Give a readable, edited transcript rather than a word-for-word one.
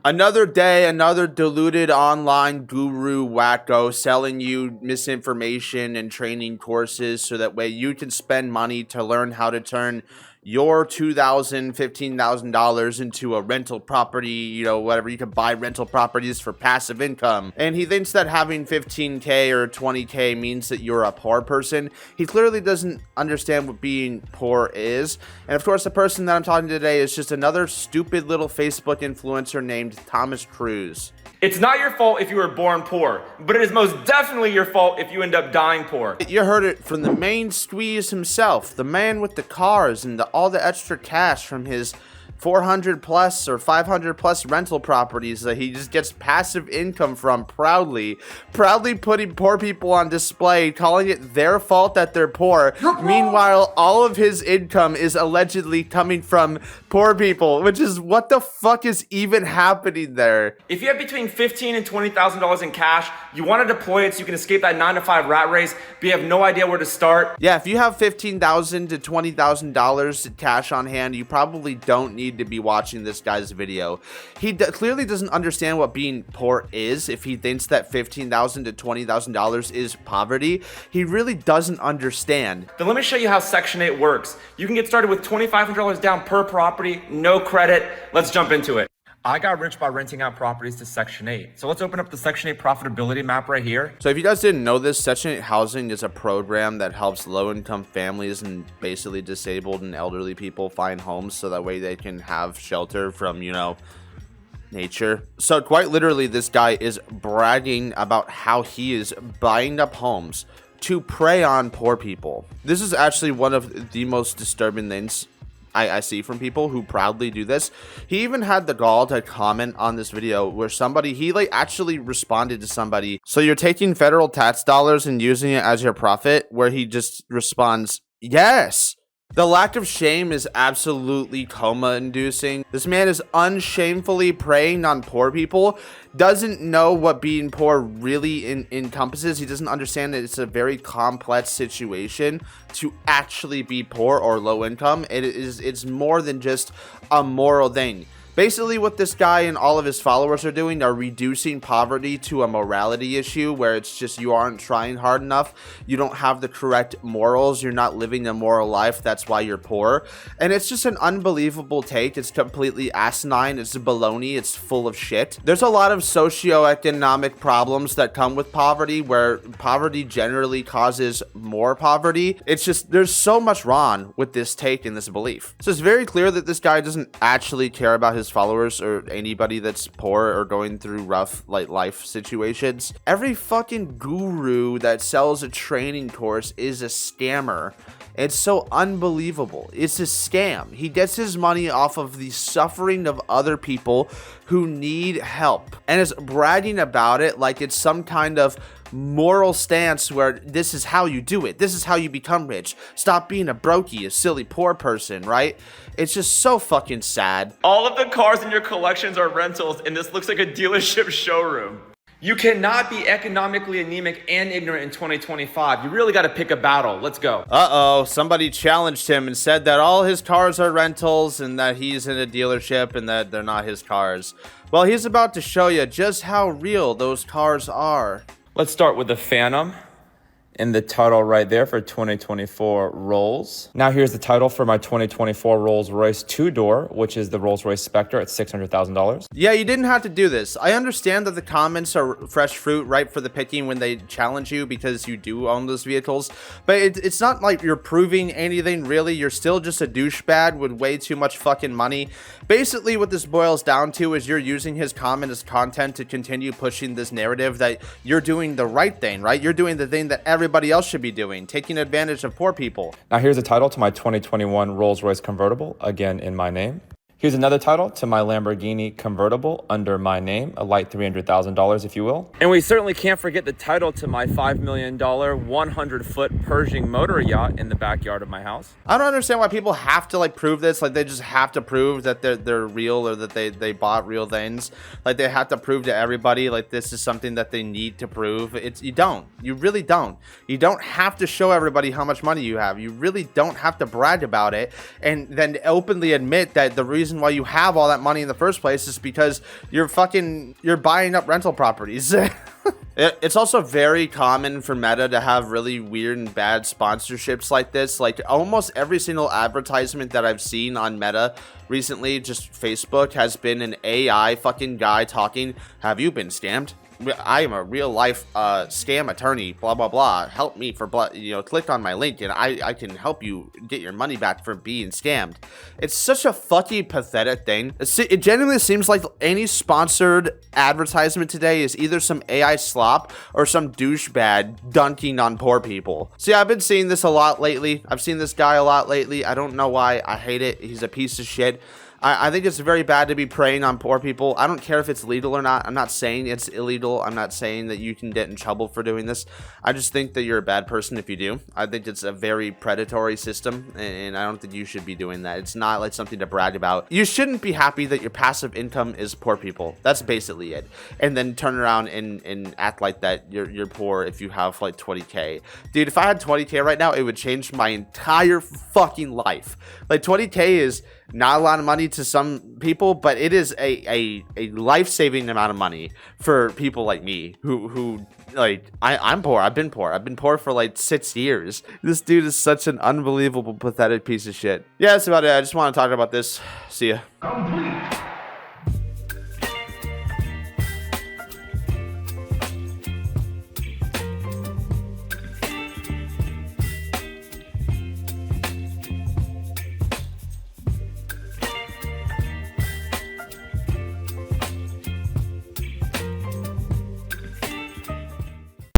Another day, another deluded online guru wacko selling you misinformation and training courses so that way you can spend money to learn how to turn your $2,000, $15,000 into a rental property, whatever. You can buy rental properties for passive income. And he thinks that having 15K or 20K means that you're a poor person. He clearly doesn't understand what being poor is. And of course, the person that I'm talking to today is just another stupid little Facebook influencer named Thomas Cruise. It's not your fault if you were born poor, but it is most definitely your fault if you end up dying poor. You heard it from the main squeeze himself, the man with the cars and all the extra cash from his 400 plus or 500 plus rental properties that he just gets passive income from proudly putting poor people on display, calling it their fault that they're poor. Meanwhile, all of his income is allegedly coming from poor people, which is what the fuck is even happening there? If you have between $15,000 and $20,000 in cash, you want to deploy it so you can escape that 9-to-5 rat race, but you have no idea where to start. Yeah, if you have $15,000 to $20,000 in cash on hand, you probably don't need to be watching this guy's video. He clearly doesn't understand what being poor is. If he thinks that $15,000 to $20,000 is poverty, he really doesn't understand. Then let me show you how Section 8 works. You can get started with $2,500 down per property, no credit. Let's jump into it. I got rich by renting out properties to Section 8. So let's open up the Section 8 profitability map right here. So if you guys didn't know this, Section 8 housing is a program that helps low-income families and basically disabled and elderly people find homes so that way they can have shelter from, nature. So quite literally, this guy is bragging about how he is buying up homes to prey on poor people. This is actually one of the most disturbing things I see from people who proudly do this. He even had the gall to comment on this video where he actually responded to somebody. So you're taking federal tax dollars and using it as your profit, where he just responds, yes. The lack of shame is absolutely coma-inducing. This man is unshamefully preying on poor people, doesn't know what being poor really encompasses. He doesn't understand that it's a very complex situation to actually be poor or low income. It's more than just a moral thing. Basically, what this guy and all of his followers are doing are reducing poverty to a morality issue where it's just you aren't trying hard enough, you don't have the correct morals, you're not living a moral life, that's why you're poor. And it's just an unbelievable take. It's completely asinine, it's baloney, it's full of shit. There's a lot of socioeconomic problems that come with poverty, where poverty generally causes more poverty. It's just, there's so much wrong with this take and this belief. So it's very clear that this guy doesn't actually care about his followers or anybody that's poor or going through rough life situations. Every fucking guru that sells a training course is a scammer. It's so unbelievable. It's a scam. He gets his money off of the suffering of other people who need help and is bragging about it like it's some kind of moral stance where this is how you do it. This is how you become rich. Stop being a brokey, a silly poor person, right? It's just so fucking sad. All of the cars in your collections are rentals, and this looks like a dealership showroom. You cannot be economically anemic and ignorant in 2025. You really got to pick a battle. Let's go. Uh-oh, somebody challenged him and said that all his cars are rentals and that he's in a dealership and that they're not his cars. Well, he's about to show you just how real those cars are. Let's start with the Phantom in the title right there for 2024 Rolls. Now here's the title for my 2024 Rolls-Royce two-door, which is the Rolls-Royce Spectre at $600,000. Yeah, you didn't have to do this. I understand that the comments are fresh fruit, ripe for the picking when they challenge you because you do own those vehicles, but it's not like you're proving anything really. You're still just a douchebag with way too much fucking money. Basically, what this boils down to is you're using his comment as content to continue pushing this narrative that you're doing the right thing, right? You're doing the thing that everybody else should be doing, taking advantage of poor people. Now here's the title to my 2021 Rolls-Royce convertible, again in my name. Here's another title to my Lamborghini convertible under my name, a light $300,000 if you will. And we certainly can't forget the title to my $5 million 100-foot Pershing motor yacht in the backyard of my house. I don't understand why people have to prove this. They just have to prove that they're real or that they bought real things. They have to prove to everybody this is something that they need to prove. You really don't. You don't have to show everybody how much money you have. You really don't have to brag about it and then openly admit that the reason reason why you have all that money in the first place is because you're buying up rental properties. It's also very common for Meta to have really weird and bad sponsorships like this. Like almost every single advertisement that I've seen on Meta recently, just Facebook, has been an AI fucking guy talking, have you been scammed? I am a real life scam attorney, blah blah blah, help me for click on my link and I can help you get your money back for being scammed. It's such a fucking pathetic thing. It genuinely seems like any sponsored advertisement today is either some AI slop or some douchebag dunking on poor people. See, I've been seeing this a lot lately. I've seen this guy a lot lately. I don't know why. I hate it. He's a piece of shit. I think it's very bad to be preying on poor people. I don't care if it's legal or not. I'm not saying it's illegal. I'm not saying that you can get in trouble for doing this. I just think that you're a bad person if you do. I think it's a very predatory system, and I don't think you should be doing that. It's not like something to brag about. You shouldn't be happy that your passive income is poor people. That's basically it. And then turn around and act like that you're poor if you have like 20K. Dude, if I had 20K right now, it would change my entire fucking life. Like 20K is not a lot of money to some people, but it is a life-saving amount of money for people like me who like I'm poor. I've been poor for like 6 years. This dude is such an unbelievable pathetic piece of shit. Yeah, that's about it. I just want to talk about this. See ya.